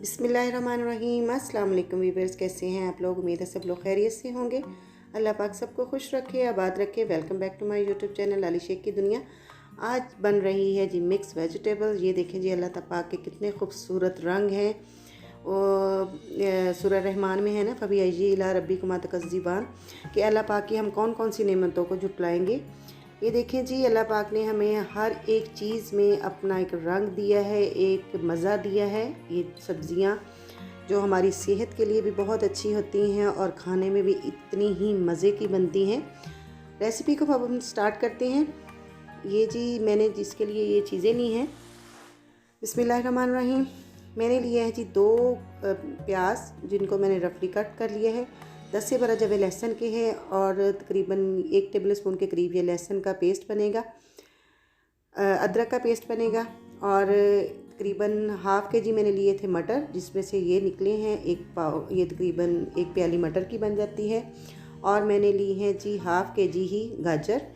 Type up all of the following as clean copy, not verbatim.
बिस्मिल्लाहिर्रहमानिर्रहीम। अस्सलाम वालेकुम वीवर्स, कैसे हैं आप लोग? उम्मीद है सब लोग खैरियत से होंगे। अल्लाह पाक सबको खुश रखे, आबाद रखे। Welcome back to my YouTube channel Lali Shaikh की दुनिया। आज बन रही है जी मिक्स वेजिटेबल। ये देखें जी, अल्लाह पाक के कितने खूबसूरत रंग हैं। सूरह रहमान में है ना, फ़बी अय्यी इला रब्बिकुमा तकज़्ज़िबान, कि अल्लाह पाक की हम कौन कौन सी नेमतों को झुटलाएंगे। ये देखें जी, अल्लाह पाक ने हमें हर एक चीज़ में अपना एक रंग दिया है, एक मज़ा दिया है। ये सब्ज़ियाँ जो हमारी सेहत के लिए भी बहुत अच्छी होती हैं और खाने में भी इतनी ही मज़े की बनती हैं। रेसिपी को अब हम स्टार्ट करते हैं। ये जी मैंने जिसके लिए ये चीज़ें ली हैं, बिस्मिल्लाहिर्रहमानिर्रहीम। मैंने लिए हैं जी 2 प्याज, जिनको मैंने रफली कट कर लिए है। 10 से 12 जवे लहसुन के हैं और तकरीबन 1 टेबल स्पून के करीब ये लहसुन का पेस्ट बनेगा। अदरक का पेस्ट बनेगा और तकरीबन हाफ़ के जी मैंने लिए थे मटर, जिसमें से ये निकले हैं 1 पाव। ये तकरीबन 1 प्याली मटर की बन जाती है। और मैंने ली है जी हाफ़ के जी ही गाजर।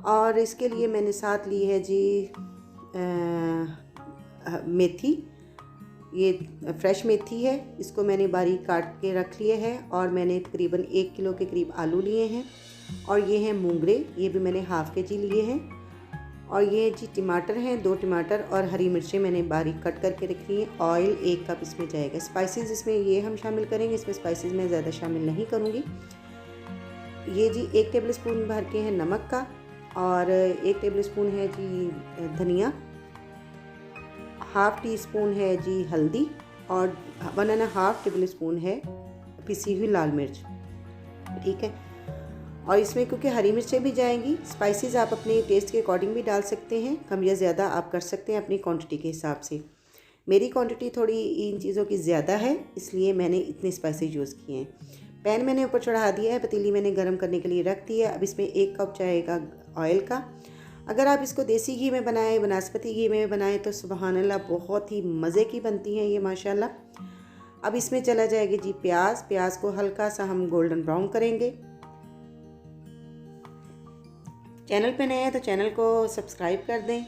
और इसके लिए मैंने साथ ली है जी मेथी। ये फ्रेश मेथी है, इसको मैंने बारीक काट के रख लिए है। और मैंने तकरीबन 1 किलो के करीब आलू लिए हैं। और ये हैं मूंगरे, ये भी मैंने हाफ़ के जी लिए हैं। और ये जी टमाटर हैं, 2 टमाटर और हरी मिर्चें मैंने बारीक कट करके रखी हैं। ऑयल 1 कप इसमें जाएगा। स्पाइसेस इसमें ये हम शामिल करेंगे, इसमें स्पाइसेस मैं ज़्यादा शामिल नहीं करूँगी। ये जी 1 टेबल स्पून भर के हैं नमक का, और 1 टेबल स्पून है जी धनिया, हाफ़ टी स्पून है जी हल्दी, और 1.5 टेबल स्पून है पिसी हुई लाल मिर्च। ठीक है। और इसमें क्योंकि हरी मिर्चें भी जाएंगी, स्पाइसेस आप अपने टेस्ट के अकॉर्डिंग भी डाल सकते हैं, कम या ज़्यादा आप कर सकते हैं अपनी क्वांटिटी के हिसाब से। मेरी क्वांटिटी थोड़ी इन चीज़ों की ज़्यादा है, इसलिए मैंने इतने स्पाइसेस यूज़ किए हैं। पैन मैंने ऊपर चढ़ा दिया है, पतीली मैंने गर्म करने के लिए रख दी है। अब इसमें 1 कप जाएगा ऑयल का। अगर आप इसको देसी घी में बनाएं, बनास्पति घी में बनाएं, तो सुबहान अल्लाह बहुत ही मज़े की बनती हैं ये माशाल्लाह। अब इसमें चला जाएगा जी प्याज को हल्का सा हम गोल्डन ब्राउन करेंगे। चैनल पे नए हैं तो चैनल को सब्सक्राइब कर दें।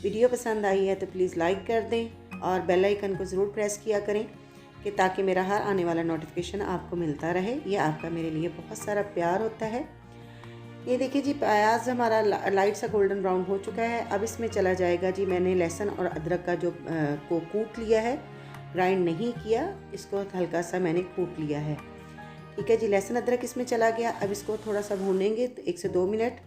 वीडियो पसंद आई है तो प्लीज़ लाइक कर दें और बेल आइकन को ज़रूर प्रेस किया करें, कि ताकि मेरा हर आने वाला नोटिफिकेशन आपको मिलता रहे। ये आपका मेरे लिए बहुत सारा प्यार होता है। ये देखिए जी, प्याज हमारा लाइट सा गोल्डन ब्राउन हो चुका है। अब इसमें चला जाएगा जी, मैंने लहसुन और अदरक का जो को कूट लिया है, ग्राइंड नहीं किया, इसको हल्का सा मैंने कूट लिया है। ठीक है जी, लहसुन अदरक इसमें चला गया। अब इसको थोड़ा सा भूनेंगे 1 से 2 मिनट।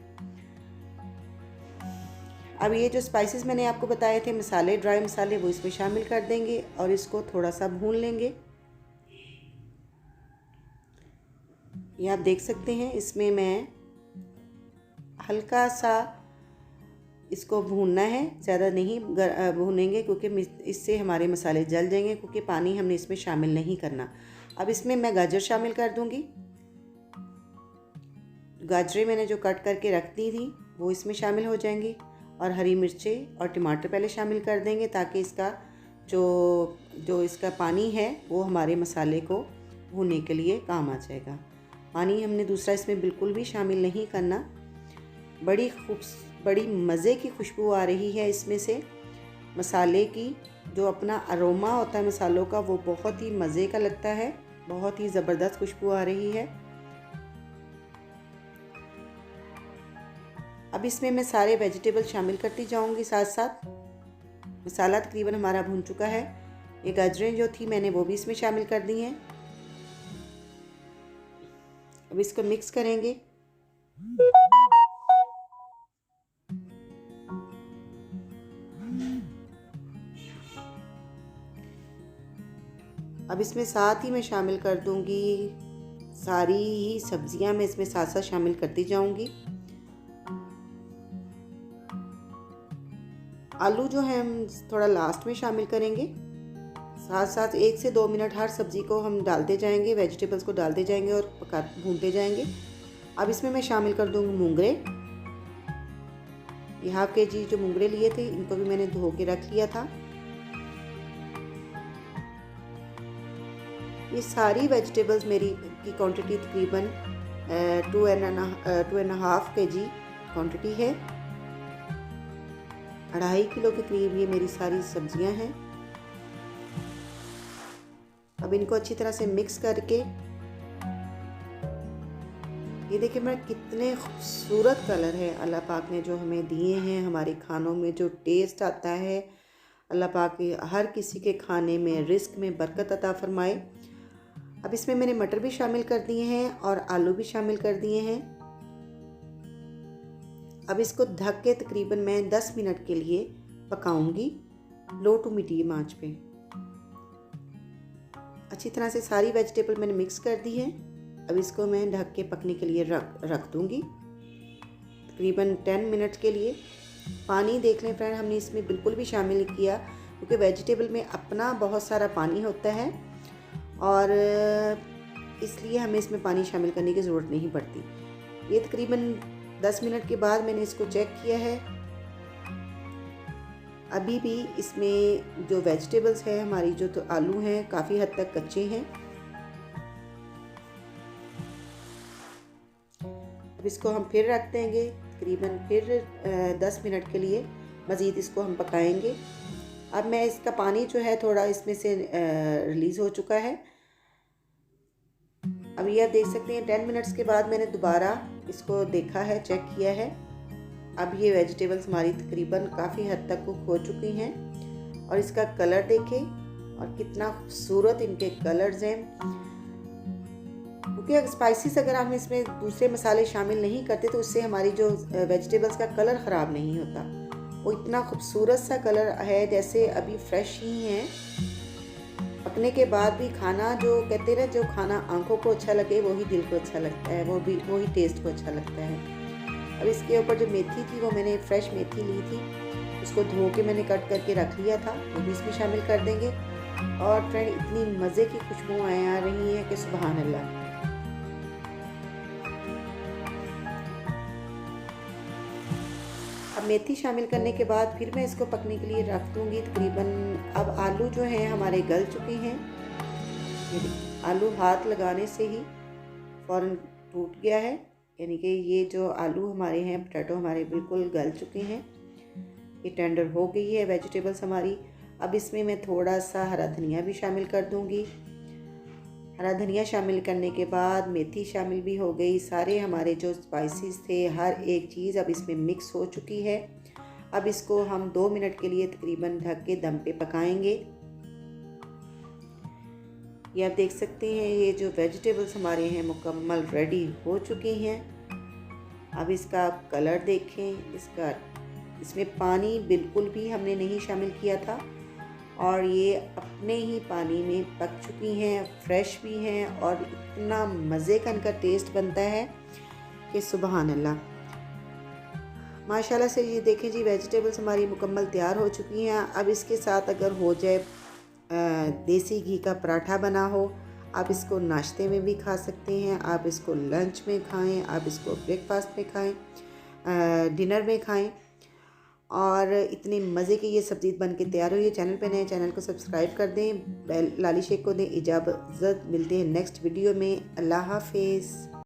अब ये जो स्पाइसेस मैंने आपको बताए थे, मसाले, ड्राई मसाले, वो इसमें शामिल कर देंगे और इसको थोड़ा सा भून लेंगे। ये आप देख सकते हैं, इसमें मैं हल्का सा इसको भूनना है, ज़्यादा नहीं भूनेंगे, क्योंकि इससे हमारे मसाले जल जाएंगे, क्योंकि पानी हमने इसमें शामिल नहीं करना। अब इसमें मैं गाजर शामिल कर दूंगी। गाजरें मैंने जो कट करके रख दी थी वो इसमें शामिल हो जाएंगी। और हरी मिर्चें और टमाटर पहले शामिल कर देंगे, ताकि इसका जो इसका पानी है वो हमारे मसाले को भूनने के लिए काम आ जाएगा। पानी हमने दूसरा इसमें बिल्कुल भी शामिल नहीं करना। बड़ी मज़े की खुशबू आ रही है इसमें से। मसाले की जो अपना अरोमा होता है मसालों का, वो बहुत ही मज़े का लगता है। बहुत ही ज़बरदस्त खुशबू आ रही है। अब इसमें मैं सारे वेजिटेबल शामिल करती जाऊंगी साथ साथ। मसाला तकरीबन हमारा भून चुका है। ये गाजरें जो थी मैंने वो भी इसमें शामिल कर दी हैं। अब इसको मिक्स करेंगे। अब इसमें साथ ही मैं शामिल कर दूंगी सारी ही सब्जियां, मैं इसमें साथ साथ शामिल करती जाऊंगी। आलू जो है हम थोड़ा लास्ट में शामिल करेंगे। साथ साथ 1 से 2 मिनट हर सब्ज़ी को हम डालते जाएंगे, वेजिटेबल्स को डालते जाएंगे और भूनते जाएंगे। अब इसमें मैं शामिल कर दूंगी मूंगरे। ये हाफ़ के जी जो मूंगरे लिए थे, इनको भी मैंने धो के रख लिया था। ये सारी वेजिटेबल्स मेरी की क्वांटिटी तकरीबन 2.5 kg क्वांटिटी है। 2.5 किलो के करीब ये मेरी सारी सब्जियां हैं। अब इनको अच्छी तरह से मिक्स करके, ये देखिए मैं कितने खूबसूरत कलर है अल्लाह पाक ने जो हमें दिए हैं। हमारे खानों में जो टेस्ट आता है, अल्लाह पाक हर किसी के खाने में रिस्क में बरकत अता फरमाए। अब इसमें मैंने मटर भी शामिल कर दिए हैं और आलू भी शामिल कर दिए हैं। अब इसको ढक के तकरीबन मैं 10 मिनट के लिए पकाऊंगी लो टू मीडियम आंच पे। अच्छी तरह से सारी वेजिटेबल मैंने मिक्स कर दी है। अब इसको मैं ढक के पकने के लिए रख दूंगी तकरीबन 10 मिनट के लिए। पानी देख लें फ्रेंड, हमने इसमें बिल्कुल भी शामिल नहीं किया क्योंकि वेजिटेबल में अपना बहुत सारा पानी होता है और इसलिए हमें इसमें पानी शामिल करने की ज़रूरत नहीं पड़ती। ये तकरीबन 10 मिनट के बाद मैंने इसको चेक किया है। अभी भी इसमें जो वेजिटेबल्स है हमारी, जो तो आलू हैं काफ़ी हद तक कच्चे हैं। अब इसको हम फिर रख देंगे तकरीबन फिर 10 मिनट के लिए मज़ीद इसको हम पकाएंगे। अब मैं इसका पानी जो है थोड़ा इसमें से रिलीज़ हो चुका है। अब ये आप देख सकते हैं 10 मिनट्स के बाद मैंने दोबारा इसको देखा है, चेक किया है। अब ये वेजिटेबल्स हमारी तकरीबन काफ़ी हद तक कुक हो चुकी हैं और इसका कलर देखें और कितना खूबसूरत इनके कलर्स हैं। क्योंकि स्पाइसेस अगर हम इसमें दूसरे मसाले शामिल नहीं करते तो उससे हमारी जो वेजिटेबल्स का कलर ख़राब नहीं होता। वो इतना खूबसूरत सा कलर है जैसे अभी फ्रेश ही हैं। पकने के बाद भी खाना, जो कहते हैं जो खाना आंखों को अच्छा लगे वही दिल को अच्छा लगता है, वही टेस्ट को अच्छा लगता है। अब इसके ऊपर जो मेथी थी वो मैंने फ्रेश मेथी ली थी, उसको धो के मैंने कट करके रख लिया था, वो भी इसमें शामिल कर देंगे। और फ्रेंड इतनी मज़े की खुशबू आ रही है कि सुभान अल्लाह। अब मेथी शामिल करने के बाद फिर मैं इसको पकने के लिए रख दूँगी तकरीबन। अब आलू जो हैं हमारे गल चुके हैं। आलू हाथ लगाने से ही फ़ौरन टूट गया है, यानी कि ये जो आलू हमारे हैं, पोटैटो हमारे बिल्कुल गल चुके हैं। ये टेंडर हो गई है वेजिटेबल्स हमारी। अब इसमें मैं थोड़ा सा हरा धनिया भी शामिल कर दूँगी। हरा धनिया शामिल करने के बाद मेथी शामिल भी हो गई। सारे हमारे जो स्पाइसेस थे, हर एक चीज़ अब इसमें मिक्स हो चुकी है। अब इसको हम 2 मिनट के लिए तकरीबन ढक के दम पे पकाएंगे। ये आप देख सकते हैं ये जो वेजिटेबल्स हमारे हैं मुकम्मल रेडी हो चुके हैं। अब इसका कलर देखें, इसमें पानी बिल्कुल भी हमने नहीं शामिल किया था और ये अपने ही पानी में पक चुकी हैं, फ्रेश भी हैं और इतना मज़े का इनका टेस्ट बनता है कि सुभान अल्लाह। माशाल्लाह से ये देखें जी, वेजिटेबल्स हमारी मुकम्मल तैयार हो चुकी हैं। अब इसके साथ अगर हो जाए देसी घी का पराठा बना हो, आप इसको नाश्ते में भी खा सकते हैं, आप इसको लंच में खाएं, आप इसको ब्रेकफास्ट में खाएं, डिनर में खाएं। और इतनी मज़े की ये सब्ज़ी बन के तैयार हुई है। चैनल पे नए, चैनल को सब्सक्राइब कर दें, बेल लाली शेख को दें इजाज़त। मिलते हैं नेक्स्ट वीडियो में। अल्लाह हाफिज़।